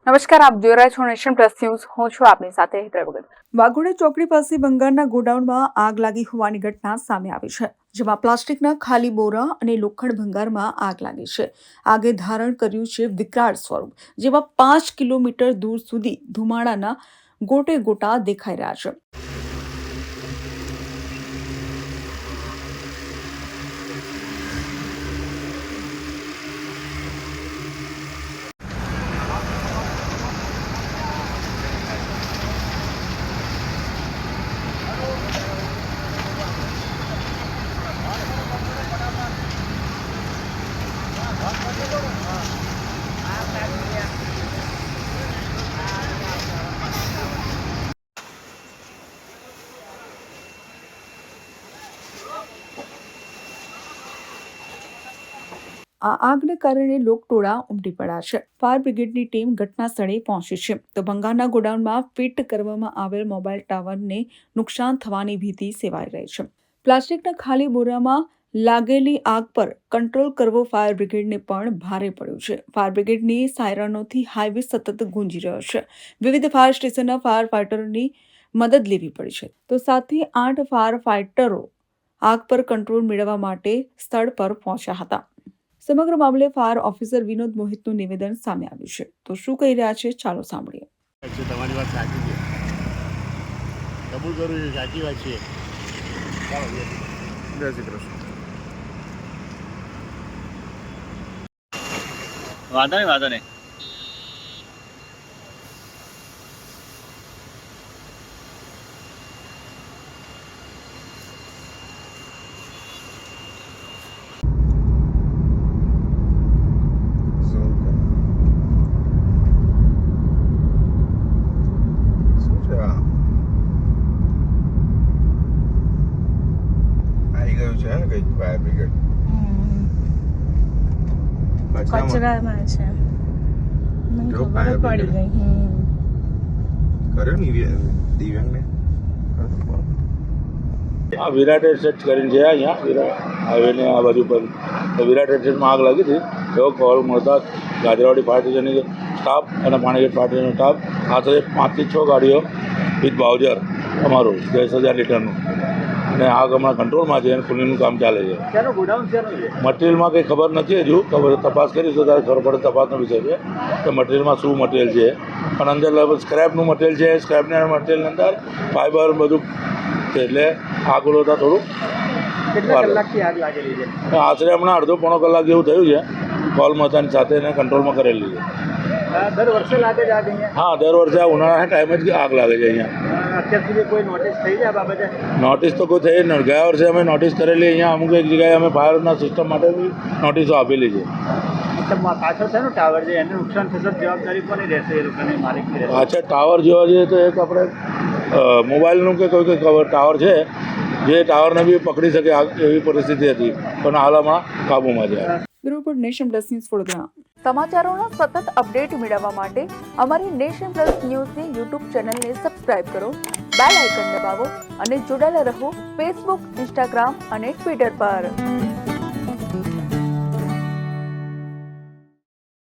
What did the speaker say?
નમસ્કાર, આપ જોઈ રહ્યા છો નેશન પ્લસ ન્યૂઝ. હું છું આપની સાથે હેતર વગર. વાઘોડિયા ચોકડી પાસે બંગાળના ગોડાઉનમાં આગ લાગી હોવાની ઘટના સામે આવી છે, જેમાં પ્લાસ્ટિકના ખાલી બોરા અને લોખંડ ભંગારમાં આગ લાગી છે. આગે ધારણ કર્યું છે વિકરાળ સ્વરૂપ, જેમાં 5 કિલોમીટર દૂર સુધી ધુમાડાના ગોટે ગોટા દેખાઈ રહ્યા છે. આ આગને કારણે લોકટોળા ઉમટી પડ્યા છે. ફાયર બ્રિગેડની ટીમ ઘટના સ્થળે પહોંચી છે, તો બંગાળના ગોડાઉનમાં ફિટ કરવામાં આવેલ મોબાઈલ ટાવરને નુકસાન થવાની ભીતિ સેવાઈ રહી છે. પ્લાસ્ટિકના ખાલી બોરામાં લાગેલી આગ પર કંટ્રોલ કરવો ફાયર બ્રિગેડને પણ ભારે પડ્યું છે. ફાયર બ્રિગેડની સાયરનોથી હાઈવે સતત ગુંજી રહ્યો છે. વિવિધ ફાયર સ્ટેશનના ફાયર ફાઈટરોની મદદ લેવી પડી છે, તો સાથે 8 ફાયર ફાઈટરો આગ પર કંટ્રોલ મેળવવા માટે સ્થળ પર પહોંચ્યા હતા. સમગ્ર મામલે ફાયર ઓફિસર વિનોદ મોહિતનું નિવેદન સામે આવ્યું છે, તો શું કહી રહ્યા છે, ચાલો સાંભળીએ. તમારી વાત સાચી છે, કબૂલ કરું છું, સાચી વાત છે. ચાલો જય શ્રી કૃષ્ણ. વાંધો નહીં. છે ને કઈ ફાયર બ્રિગેડ કચરામાં છે. મને ખબર પડી ગઈ. કર્યો ને દિવ્યાંગને આ વિરાટ એસ્ટેટ કરીને છે. અહીંયા વિરાટ હાઈવેને આ બાજુ પર વિરાટ એસ્ટેટમાં આગ લાગી હતી. એવો કોલ મળતા ગાજરાવાડી ફાયર સ્ટેશનની સ્ટાફ અને પાણીગેટ ફાયર સ્ટેશનનો સ્ટાફ આશરે 5 થી 6 ગાડીઓ વિથ બાઉઝર અમારું 10,000 લીટરનું, અને આગ હમણાં કંટ્રોલમાં છે અને ખુલ્લીનું કામ ચાલે છે. મટીરિયલમાં કંઈ ખબર નથી, હજુ ખબર તપાસ કરીશું ત્યારે ખબર પડે. તપાસનો વિષય છે કે મટીરિયલમાં શું મટીરિયલ છે, પણ અંદર સ્ક્રેપનું મટીરિયલ છે. સ્ક્રેપના મટીરિયલની અંદર ફાઈબર બધું છે, એટલે આગ ઓલોતા થોડું આશરે હમણાં અડધો પોણો કલાક જેવું થયું છે. કોલ મતાની સાથે એને કંટ્રોલમાં કરેલી છે. દર વર્ષે લાગે છે આગ અહીંયા? હા, દર વર્ષે આ ઉનાળાના ટાઈમે જ આગ લાગે છે અહીંયા. અત્યાર સુધી કોઈ નોટિસ થઈ છે આ બાબતે? નોટિસ તો કોઈ થઈ નથી. ગયા વર્ષે અમે નોટિસ કરેલી. અહીંયા અમુક એક જગ્યાએ અમે ફાયરના સિસ્ટમ માટે બી નોટિસો આપેલી છે. પાછળ છે ને ટાવર છે, એને નુકસાન થશે જવાબદારી કોની રહેશે? એ લોકોની માલિકની રહેશે? પાછળ ટાવર જોવા જઈએ તો એક આપણે મોબાઈલનું કે કોઈ ટાવર છે, જે ટાવરને બી પકડી શકે એવી પરિસ્થિતિ હતી, પણ હાલ હમણાં કાબૂમાં છે. Bureau nation plus news Vadodara. સમાચારોના સતત અપડેટ મેળવવા માટે અમારી નેશન પ્લસ ન્યૂઝની યુટ્યુબ ચેનલને સબસ્ક્રાઇબ કરો, બેલ આઇકન દબાવો અને જોડાયેલા રહો ફેસબુક, ઇન્સ્ટાગ્રામ અને ટ્વિટર પર.